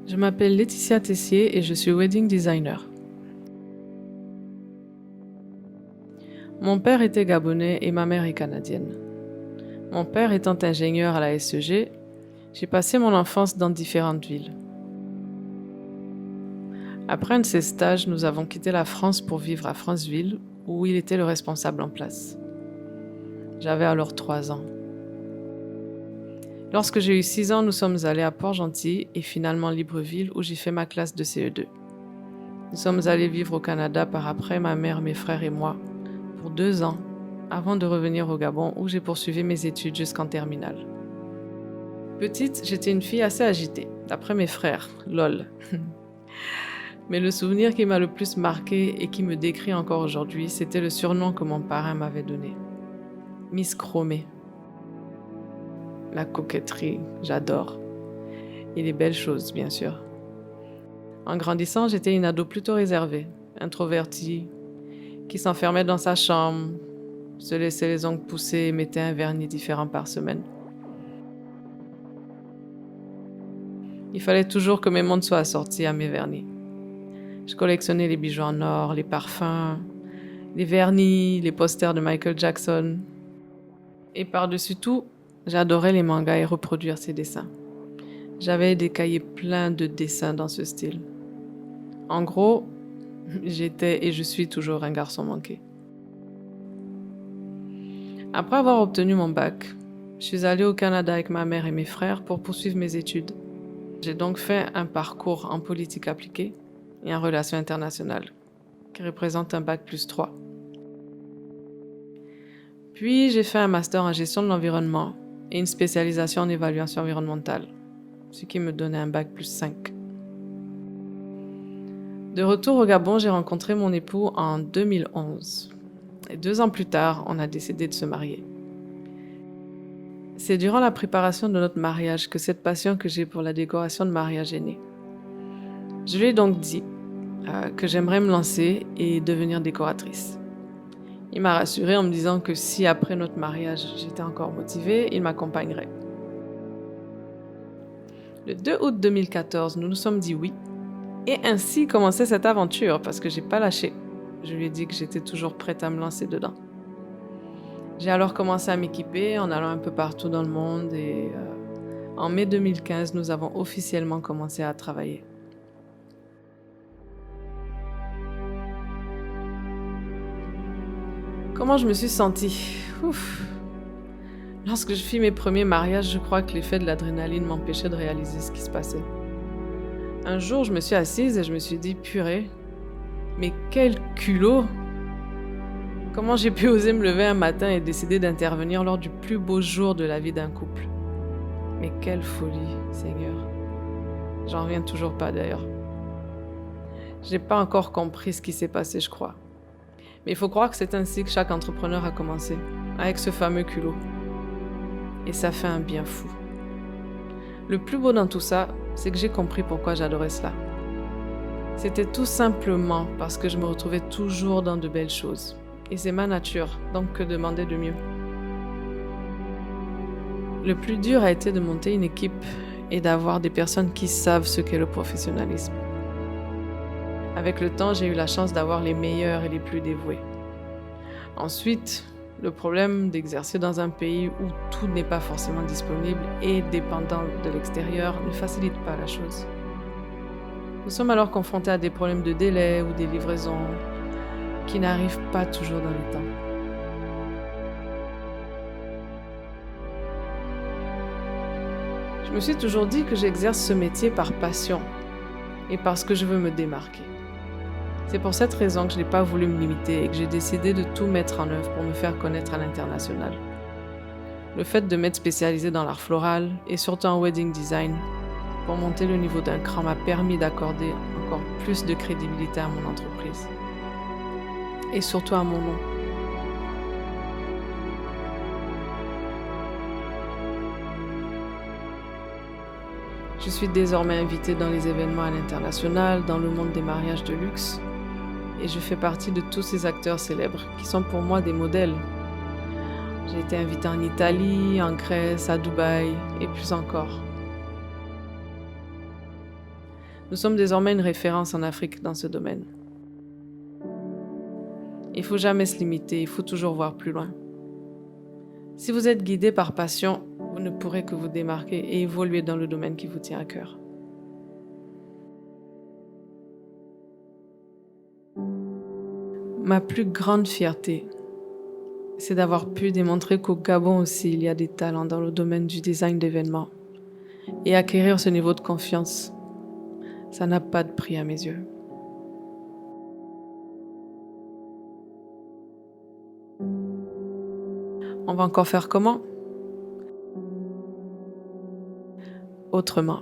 Je m'appelle Laetitia Tessier et je suis wedding designer. Mon père était gabonais et ma mère est canadienne. Mon père étant ingénieur à la SEG, j'ai passé mon enfance dans différentes villes. Après un de ses stages, nous avons quitté la France pour vivre à Franceville, où il était le responsable en place. J'avais alors 3 ans. Lorsque j'ai eu 6 ans, nous sommes allés à Port-Gentil et finalement Libreville, où j'ai fait ma classe de CE2. Nous sommes allés vivre au Canada par après, ma mère, mes frères et moi, pour 2 ans, avant de revenir au Gabon où j'ai poursuivi mes études jusqu'en terminale. Petite, j'étais une fille assez agitée, d'après mes frères, lol. Mais le souvenir qui m'a le plus marqué et qui me décrit encore aujourd'hui, c'était le surnom que mon parrain m'avait donné. Miss Chromée. La coquetterie, j'adore. Et les belles choses, bien sûr. En grandissant, j'étais une ado plutôt réservée, introvertie, qui s'enfermait dans sa chambre, se laissait les ongles pousser et mettait un vernis différent par semaine. Il fallait toujours que mes montres soient assorties à mes vernis. Je collectionnais les bijoux en or, les parfums, les vernis, les posters de Michael Jackson. Et par-dessus tout, j'adorais les mangas et reproduire ces dessins. J'avais des cahiers pleins de dessins dans ce style. En gros, j'étais et je suis toujours un garçon manqué. Après avoir obtenu mon bac, je suis allée au Canada avec ma mère et mes frères pour poursuivre mes études. J'ai donc fait un parcours en politique appliquée et en relations internationales, qui représente un bac plus 3. Puis j'ai fait un master en gestion de l'environnement et une spécialisation en évaluation environnementale, ce qui me donnait un bac plus 5. De retour au Gabon, j'ai rencontré mon époux en 2011. Et 2 ans plus tard, on a décidé de se marier. C'est durant la préparation de notre mariage que cette passion que j'ai pour la décoration de mariage est née. Je lui ai donc dit que j'aimerais me lancer et devenir décoratrice. Il m'a rassurée en me disant que si après notre mariage j'étais encore motivée, il m'accompagnerait. Le 2 août 2014, nous nous sommes dit oui. Et ainsi commençait cette aventure parce que j'ai pas lâché. Je lui ai dit que j'étais toujours prête à me lancer dedans. J'ai alors commencé à m'équiper en allant un peu partout dans le monde et en mai 2015, nous avons officiellement commencé à travailler. Comment je me suis sentie? Lorsque je fis mes premiers mariages, je crois que l'effet de l'adrénaline m'empêchait de réaliser ce qui se passait. Un jour, je me suis assise et je me suis dit, purée, mais quel culot! Comment j'ai pu oser me lever un matin et décider d'intervenir lors du plus beau jour de la vie d'un couple? Mais quelle folie, Seigneur! J'en reviens toujours pas d'ailleurs. J'ai pas encore compris ce qui s'est passé, je crois. Mais il faut croire que c'est ainsi que chaque entrepreneur a commencé, avec ce fameux culot. Et ça fait un bien fou. Le plus beau dans tout ça, c'est que j'ai compris pourquoi j'adorais cela. C'était tout simplement parce que je me retrouvais toujours dans de belles choses. Et c'est ma nature, donc que demander de mieux? Le plus dur a été de monter une équipe et d'avoir des personnes qui savent ce qu'est le professionnalisme. Avec le temps, j'ai eu la chance d'avoir les meilleurs et les plus dévoués. Ensuite, le problème d'exercer dans un pays où tout n'est pas forcément disponible et dépendant de l'extérieur ne facilite pas la chose. Nous sommes alors confrontés à des problèmes de délai ou des livraisons qui n'arrivent pas toujours dans les temps. Je me suis toujours dit que j'exerce ce métier par passion et parce que je veux me démarquer. C'est pour cette raison que je n'ai pas voulu me limiter et que j'ai décidé de tout mettre en œuvre pour me faire connaître à l'international. Le fait de m'être spécialisée dans l'art floral et surtout en wedding design pour monter le niveau d'un cran m'a permis d'accorder encore plus de crédibilité à mon entreprise. Et surtout à mon nom. Je suis désormais invitée dans les événements à l'international, dans le monde des mariages de luxe. Et je fais partie de tous ces acteurs célèbres qui sont pour moi des modèles. J'ai été invitée en Italie, en Grèce, à Dubaï et plus encore. Nous sommes désormais une référence en Afrique dans ce domaine. Il ne faut jamais se limiter, il faut toujours voir plus loin. Si vous êtes guidé par passion, vous ne pourrez que vous démarquer et évoluer dans le domaine qui vous tient à cœur. Ma plus grande fierté, c'est d'avoir pu démontrer qu'au Gabon aussi, il y a des talents dans le domaine du design d'événements. Et acquérir ce niveau de confiance, ça n'a pas de prix à mes yeux. On va encore faire comment? Autrement.